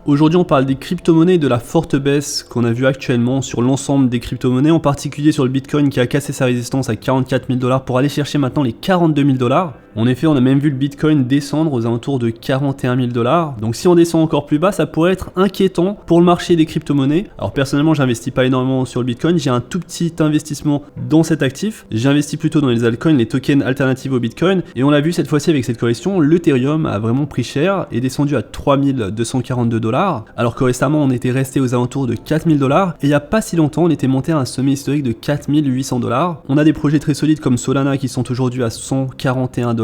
Aujourd'hui, on parle des crypto-monnaies et de la forte baisse qu'on a vue actuellement sur l'ensemble des crypto-monnaies, en particulier sur le Bitcoin qui a cassé sa résistance à 44 000 $ pour aller chercher maintenant les 42 000 $. En effet, on a même vu le Bitcoin descendre aux alentours de 41 000 $. Donc si on descend encore plus bas, ça pourrait être inquiétant pour le marché des crypto-monnaies. Alors personnellement, j'investis pas énormément sur le Bitcoin, j'ai un tout petit investissement dans cet actif. J'investis plutôt dans les altcoins, les tokens alternatifs au Bitcoin. Et on l'a vu cette fois-ci avec cette correction, l'Ethereum a vraiment pris cher et descendu à 3 242 $. Alors que récemment on était resté aux alentours de 4 000 $, et il n'y a pas si longtemps on était monté à un sommet historique de 4 800 $. On a des projets très solides comme Solana qui sont aujourd'hui à 141 $,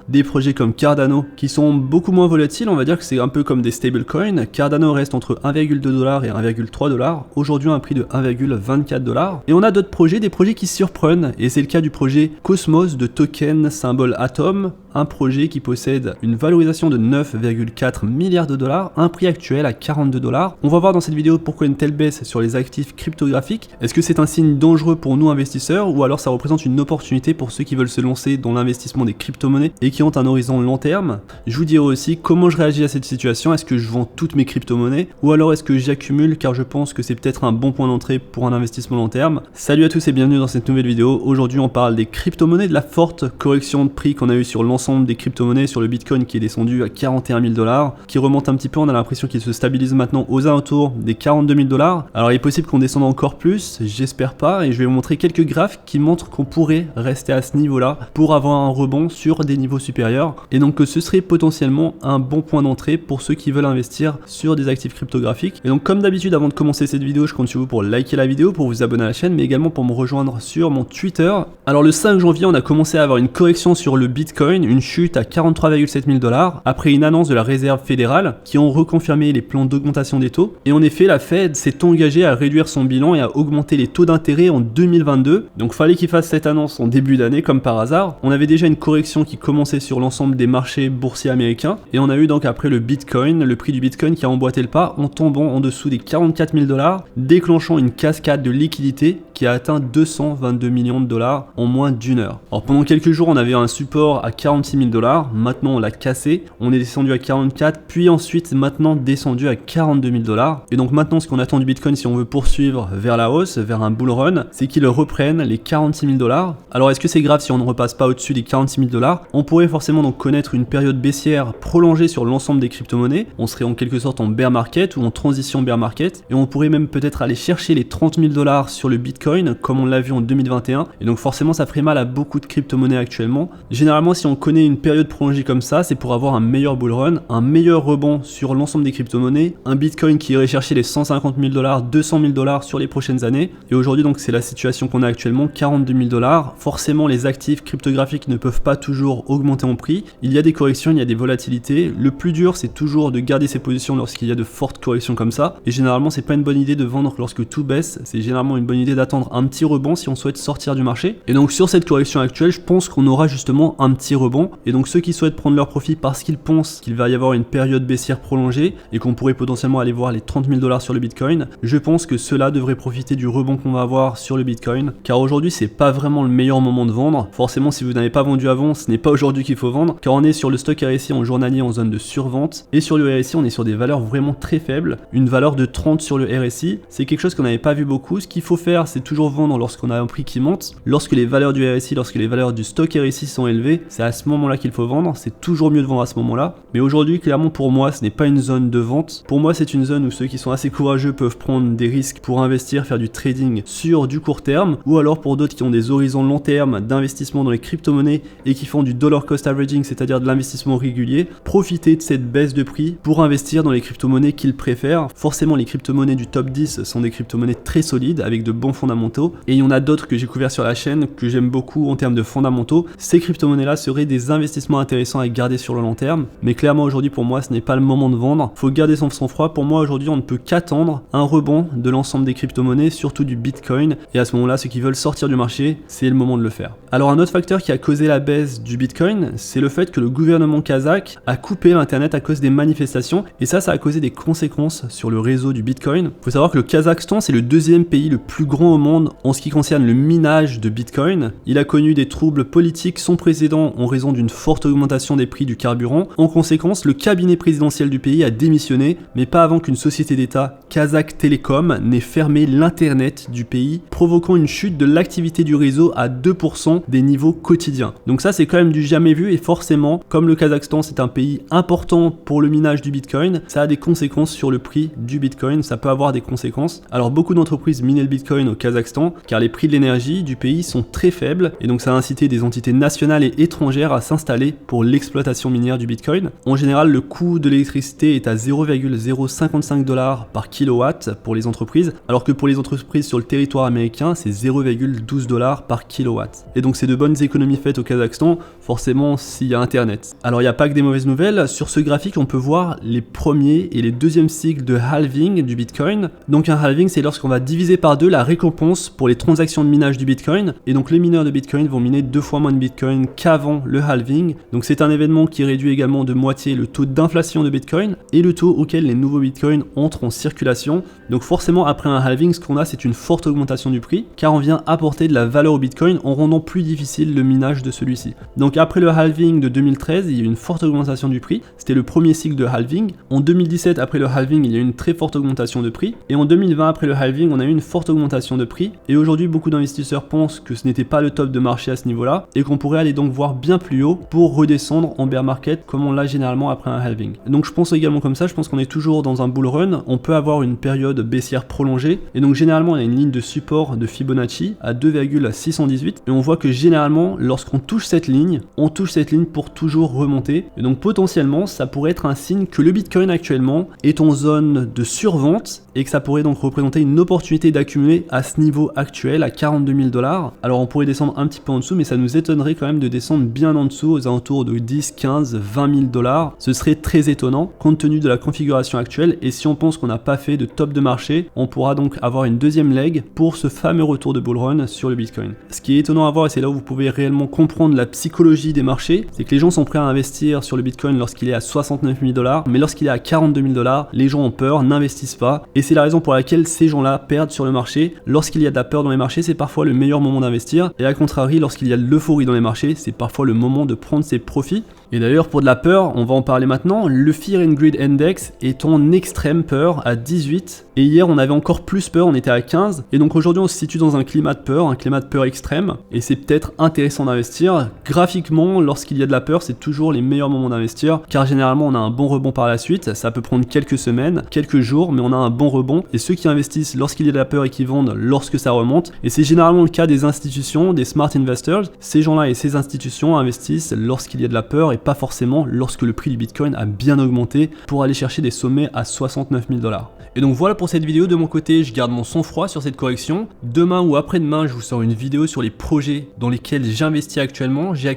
des projets comme Cardano qui sont beaucoup moins volatiles, on va dire que c'est un peu comme des stablecoins. Cardano reste entre 1,2 $ et 1,3 $, aujourd'hui à un prix de 1,24 $. Et on a d'autres projets, des projets qui surprennent, et c'est le cas du projet Cosmos de token symbole Atom, un projet qui possède une valorisation de 9,4 milliards de $, un prix actuel à 42 $. On va voir dans cette vidéo pourquoi une telle baisse sur les actifs cryptographiques. Est-ce que c'est un signe dangereux pour nous investisseurs ou alors ça représente une opportunité pour ceux qui veulent se lancer dans l'investissement des crypto-monnaies et qui ont un horizon long terme? Je vous dirai aussi comment je réagis à cette situation. Est-ce que je vends toutes mes crypto-monnaies ou alors est-ce que j'accumule car je pense que c'est peut-être un bon point d'entrée pour un investissement long terme? Salut à tous et bienvenue dans cette nouvelle vidéo. Aujourd'hui on parle des crypto-monnaies, de la forte correction de prix qu'on a eu sur l'ensemble des crypto-monnaies, sur le Bitcoin qui est descendu à 41 000 $, qui remonte un petit peu, on a l'impression qu'il se stabilise maintenant aux alentours des 42 000 $. Alors il est possible qu'on descende encore plus, j'espère pas, et je vais vous montrer quelques graphes qui montrent qu'on pourrait rester à ce niveau-là pour avoir un rebond sur des niveaux supérieurs, et donc que ce serait potentiellement un bon point d'entrée pour ceux qui veulent investir sur des actifs cryptographiques. Et donc comme d'habitude, avant de commencer cette vidéo, je compte sur vous pour liker la vidéo, pour vous abonner à la chaîne, mais également pour me rejoindre sur mon Twitter. Alors le 5 janvier, on a commencé à avoir une correction sur le Bitcoin, une chute à 43,7 000 $, après une annonce de la Réserve fédérale qui ont reconfirmé les plans d'augmentation des taux. Et en effet, la Fed s'est engagée à réduire son bilan et à augmenter les taux d'intérêt en 2022. Donc fallait qu'il fasse cette annonce en début d'année comme par hasard. On avait déjà une correction qui commençait sur l'ensemble des marchés boursiers américains. Et on a eu donc après le Bitcoin, le prix du Bitcoin qui a emboîté le pas en tombant en dessous des 44 000 $, déclenchant une cascade de liquidités qui a atteint 222 millions de dollars en moins d'une heure. Alors pendant quelques jours, on avait un support à 46 000 $. Maintenant on l'a cassé, on est descendu à 44, puis ensuite maintenant descendu à 42 000 $. Et donc maintenant ce qu'on attend du Bitcoin si on veut poursuivre vers la hausse, vers un bull run, c'est qu'il reprenne les 46 000 $. Alors est-ce que c'est grave si on ne repasse pas au-dessus des 46 000 $? On pourrait forcément donc connaître une période baissière prolongée sur l'ensemble des crypto-monnaies, on serait en quelque sorte en bear market ou en transition bear market, et on pourrait même peut-être aller chercher les 30 000 $ sur le Bitcoin comme on l'a vu en 2021, et donc forcément ça ferait mal à beaucoup de crypto-monnaies actuellement. Généralement si on connaît une période prolongée comme ça, c'est pour avoir un meilleur bull run, un meilleur rebond sur l'ensemble des crypto-monnaies, un Bitcoin qui irait chercher les 150 000 $, 200 000 $ sur les prochaines années. Et aujourd'hui donc c'est la situation qu'on a actuellement, 42 000 $. Forcément les actifs cryptographiques ne peuvent pas toujours augmenter en prix. Il y a des corrections, il y a des volatilités. Le plus dur c'est toujours de garder ses positions lorsqu'il y a de fortes corrections comme ça. Et généralement c'est pas une bonne idée de vendre lorsque tout baisse, c'est généralement une bonne idée d'attendre un petit rebond si on souhaite sortir du marché. Et donc sur cette correction actuelle, je pense qu'on aura justement un petit rebond. Et donc ceux qui souhaitent prendre leur profit parce qu'ils pensent qu'il va y avoir une période baissière prolongée et qu'on pourrait potentiellement aller voir les 30 000 $ sur le Bitcoin, je pense que ceux-là devraient profiter du rebond qu'on va avoir sur le Bitcoin, car aujourd'hui c'est pas vraiment le meilleur moment de vendre. Forcément si vous n'avez pas vendu avant, ce n'est pas aujourd'hui qu'il faut vendre, car on est sur le stock RSI en journalier en zone de survente, et sur le RSI on est sur des valeurs vraiment très faibles. Une valeur de 30 sur le RSI, c'est quelque chose qu'on n'avait pas vu beaucoup. Ce qu'il faut faire, c'est toujours vendre lorsqu'on a un prix qui monte. Lorsque les valeurs du RSI, lorsque les valeurs du stock RSI sont élevées, c'est à ce moment-là qu'il faut vendre. C'est toujours mieux de vendre à ce moment-là. Mais aujourd'hui, clairement pour moi, ce n'est pas une zone de vente. Pour moi, c'est une zone où ceux qui sont assez courageux peuvent prendre des risques pour investir, faire du trading sur du court terme, ou alors pour d'autres qui ont des horizons long terme d'investissement dans les crypto-monnaies et qui font du dollar cost averaging, c'est-à-dire de l'investissement régulier, profiter de cette baisse de prix pour investir dans les crypto-monnaies qu'ils préfèrent. Forcément, les crypto-monnaies du top 10 sont des crypto-monnaies très solides avec de bons fondamentaux, et il y en a d'autres que j'ai couverts sur la chaîne que j'aime beaucoup en termes de fondamentaux. Ces crypto-monnaies là seraient des investissements intéressants à garder sur le long terme, mais clairement aujourd'hui pour moi ce n'est pas le moment de vendre. Faut garder son sang-froid. Pour moi aujourd'hui on ne peut qu'attendre un rebond de l'ensemble des crypto-monnaies, surtout du Bitcoin, et à ce moment là ceux qui veulent sortir du marché, c'est le moment de le faire. Alors un autre facteur qui a causé la baisse du Bitcoin, c'est le fait que le gouvernement kazakh a coupé l'internet à cause des manifestations, et ça a causé des conséquences sur le réseau du Bitcoin. Faut savoir que le Kazakhstan c'est le deuxième pays le plus grand au au monde en ce qui concerne le minage de Bitcoin. Il a connu des troubles politiques sans précédent en raison d'une forte augmentation des prix du carburant. En conséquence, le cabinet présidentiel du pays a démissionné, mais pas avant qu'une société d'État, Kazakh Telecom, n'ait fermé l'internet du pays, provoquant une chute de l'activité du réseau à 2% des niveaux quotidiens. Donc ça, c'est quand même du jamais vu, et forcément, comme le Kazakhstan c'est un pays important pour le minage du Bitcoin, ça a des conséquences sur le prix du Bitcoin, ça peut avoir des conséquences. Alors beaucoup d'entreprises minaient le Bitcoin au Kazakhstan car les prix de l'énergie du pays sont très faibles et donc ça a incité des entités nationales et étrangères à s'installer pour l'exploitation minière du Bitcoin. En général, le coût de l'électricité est à 0,055 $ par kilowatt pour les entreprises, alors que pour les entreprises sur le territoire américain, c'est 0,12 $ par kilowatt. Et donc c'est de bonnes économies faites au Kazakhstan, forcément s'il y a internet. Alors il n'y a pas que des mauvaises nouvelles, sur ce graphique on peut voir les premiers et les deuxièmes cycles de halving du Bitcoin. Donc un halving, c'est lorsqu'on va diviser par deux la récompense pour les transactions de minage du Bitcoin, et donc les mineurs de Bitcoin vont miner 2 fois moins de Bitcoin qu'avant le halving. Donc c'est un événement qui réduit également de moitié le taux d'inflation de Bitcoin et le taux auquel les nouveaux Bitcoins entrent en circulation. Donc forcément après un halving, ce qu'on a c'est une forte augmentation du prix, car on vient apporter de la valeur au Bitcoin en rendant plus difficile le minage de celui-ci. Donc après le halving de 2013, il y a eu une forte augmentation du prix, c'était le premier cycle de halving. En 2017, après le halving, il y a eu une très forte augmentation de prix, et en 2020, après le halving, on a eu une forte augmentation de prix, et aujourd'hui beaucoup d'investisseurs pensent que ce n'était pas le top de marché à ce niveau-là, et qu'on pourrait aller donc voir bien plus haut pour redescendre en bear market comme on l'a généralement après un halving. Donc je pense également comme ça, je pense qu'on est toujours dans un bull run, on peut avoir une période baissière prolongée, et donc généralement on a une ligne de support de Fibonacci à 2,618, et on voit que généralement lorsqu'on touche cette ligne, on touche cette ligne pour toujours remonter, et donc potentiellement ça pourrait être un signe que le Bitcoin actuellement est en zone de survente, et que ça pourrait donc représenter une opportunité d'accumuler à ce niveau actuel à 42 000 $. Alors on pourrait descendre un petit peu en dessous, mais ça nous étonnerait quand même de descendre bien en dessous, aux alentours de 10, 15, 20 000 $. Ce serait très étonnant compte tenu de la configuration actuelle, et si on pense qu'on n'a pas fait de top de marché, on pourra donc avoir une deuxième leg pour ce fameux retour de bull run sur le Bitcoin. Ce qui est étonnant à voir, et c'est là où vous pouvez réellement comprendre la psychologie des marchés, c'est que les gens sont prêts à investir sur le Bitcoin lorsqu'il est à 69 000 $, mais lorsqu'il est à 42 000 $, les gens ont peur, n'investissent pas, et c'est la raison pour laquelle ces gens-là perdent sur le marché. Lorsqu'il y a de la peur dans les marchés, c'est parfois le meilleur moment d'investir, et à contrario, lorsqu'il y a de l'euphorie dans les marchés, c'est parfois le moment de prendre ses profits. Et d'ailleurs, pour de la peur, on va en parler maintenant, le Fear and Greed Index est en extrême peur à 18, et hier on avait encore plus peur, on était à 15, et donc aujourd'hui on se situe dans un climat de peur extrême, et c'est peut-être intéressant d'investir. Graphiquement, lorsqu'il y a de la peur, c'est toujours les meilleurs moments d'investir, car généralement on a un bon rebond par la suite, ça peut prendre quelques semaines, quelques jours, mais on a un bon rebond, et ceux qui investissent lorsqu'il y a de la peur et qui vendent lorsque ça remonte, et c'est généralement le cas des institutions, des smart investors, ces gens-là et ces institutions investissent lorsqu'il y a de la peur, et pas forcément lorsque le prix du Bitcoin a bien augmenté pour aller chercher des sommets à 69 000 $. Et donc voilà pour cette vidéo. De mon côté, je garde mon sang-froid sur cette correction. Demain ou après-demain, je vous sors une vidéo sur les projets dans lesquels j'investis actuellement. J'ai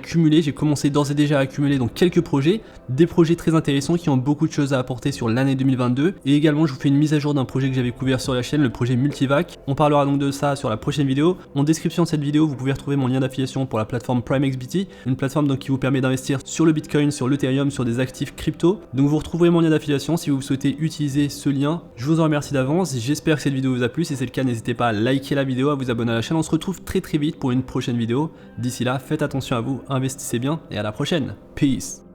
commencé d'ores et déjà à accumuler dans quelques projets, des projets très intéressants qui ont beaucoup de choses à apporter sur l'année 2022. Et également, je vous fais une mise à jour d'un projet que j'avais couvert sur la chaîne, le projet Multivac. On parlera donc de ça sur la prochaine vidéo. En description de cette vidéo, vous pouvez retrouver mon lien d'affiliation pour la plateforme PrimeXBT, une plateforme donc qui vous permet d'investir sur le Bitcoin, sur l'Ethereum, sur des actifs crypto. Donc vous retrouverez mon lien d'affiliation si vous souhaitez utiliser ce lien. Je vous en remercie d'avance, j'espère que cette vidéo vous a plu. Si c'est le cas, n'hésitez pas à liker la vidéo, à vous abonner à la chaîne. On se retrouve très vite pour une prochaine vidéo. D'ici là, faites attention à vous, investissez bien et à la prochaine. Peace.